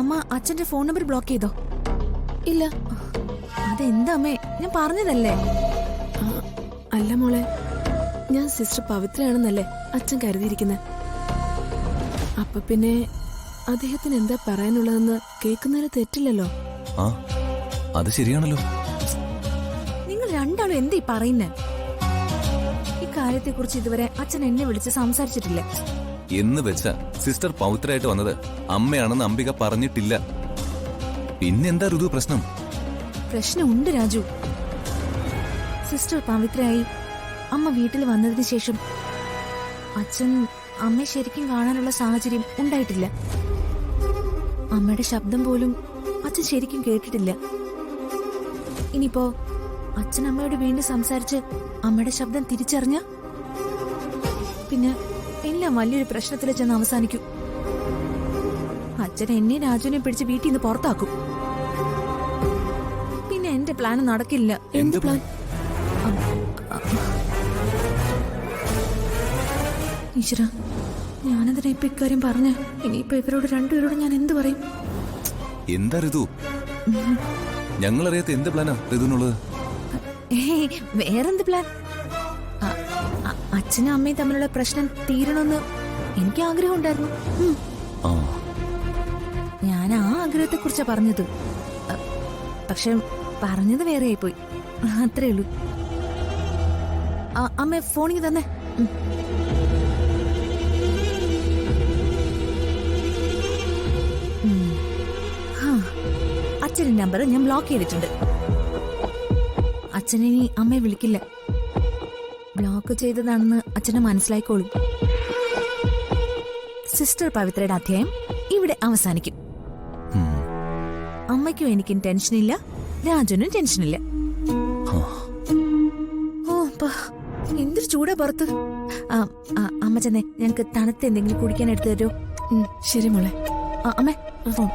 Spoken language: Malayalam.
അമ്മ അച്ഛന്റെ ഫോൺ നമ്പർ ബ്ലോക്ക് ചെയ്തോ? ഇല്ല. അതെന്താ അമ്മേ, ഞാൻ പറഞ്ഞതല്ലേ. അല്ല മോളെ, ഞാൻ സിസ്റ്റർ പവിത്രയാണെന്നല്ലേ അച്ഛൻ കരുതിയിരിക്കുന്നത്. അപ്പൊ പിന്നെ അദ്ദേഹത്തിന് എന്താ പറയാനുള്ളതെന്ന് കേൾക്കുന്നതിൽ തെറ്റില്ലല്ലോ. ആ അത് ശരിയാണല്ലോ. നിങ്ങൾ രണ്ടാളും എന്താ പറയുന്നേ? ഈ കാര്യത്തെ കുറിച്ച് ഇതുവരെ അച്ഛൻ എന്നെ വിളിച്ച് സംസാരിച്ചിട്ടില്ല. എന്ന് വെച്ച സിസ്റ്റർ പൗത്രയായിട്ട് വന്നത് അമ്മയാണെന്ന് അംബിക പറഞ്ഞിട്ടില്ല. പിന്നെന്താ ഋതു പ്രശ്നം? പ്രശ്നമുണ്ട് രാജു. സിസ്റ്റർ പവിത്രയായി അമ്മ വീട്ടിൽ വന്നതിന് ശേഷം അച്ഛൻ അമ്മയെ ശരിക്കും കാണാനുള്ള സാഹചര്യം ഉണ്ടായിട്ടില്ല. അമ്മയുടെ ശബ്ദം പോലും അച്ഛൻ ശരിക്കും കേട്ടിട്ടില്ല. ഇനിയിപ്പോ അച്ഛൻ അമ്മയോട് വീണ്ടും സംസാരിച്ച് അമ്മയുടെ ശബ്ദം തിരിച്ചറിഞ്ഞ പിന്നെ എല്ലാം വലിയൊരു പ്രശ്നത്തിൽ ചെന്ന് അവസാനിക്കും. അച്ഛൻ എന്നെ രാജുവിനെ പിടിച്ച് വീട്ടിൽ നിന്ന് പുറത്താക്കും. പിന്നെ എന്റെ പ്ലാൻ നടക്കില്ല. എന്ത് പ്ലാൻ? ഈശ്വര, ഞാനതിനെ ഇപ്പൊ ഇക്കാര്യം പറഞ്ഞ ഇനിയിപ്പോ ഇവരോട് രണ്ടുപേരോട് ഞാൻ എന്ത് പറയും? എന്താ ഋതു? ഞങ്ങളറിയാത്ത എന്ത് പ്ലാനാ ഋതുനുള്ളത്? വേറെന്ത് പ്ലാൻ? അച്ഛനും അമ്മയും തമ്മിലുള്ള പ്രശ്നം തീരണമെന്ന് എനിക്ക് ആഗ്രഹം ഉണ്ടായിരുന്നു. ഞാൻ ആ ആഗ്രഹത്തെ കുറിച്ചാ പറഞ്ഞത്. പക്ഷെ പറഞ്ഞത് വേറെ ആയിപ്പോയി, അത്രേ ഉള്ളൂ. അമ്മ ഫോണിൽ തന്നെ. അച്ഛന്റെ നമ്പർ ഞാൻ ബ്ലോക്ക് ചെയ്തിട്ടുണ്ട്. അച്ഛനിനി അമ്മയെ വിളിക്കില്ല. ബ്ലോക്ക് ചെയ്തതാണെന്ന് അച്ഛന് മനസ്സിലായിക്കോളും. സിസ്റ്റർ പവിത്രയുടെ അധ്യായം ഇവിടെ അവസാനിക്കും. അമ്മയ്ക്കും എനിക്കും ടെൻഷനില്ല, രാജുനും ടെൻഷനില്ല. എന്തൊരു ചൂടാ പുറത്ത്. അമ്മ ചെന്നേ, ഞങ്ങൾക്ക് തണുത്ത് എന്തെങ്കിലും കുടിക്കാൻ എടുത്തു തരോ? ശരി മോളെ. അമ്മേ ഫോൺ.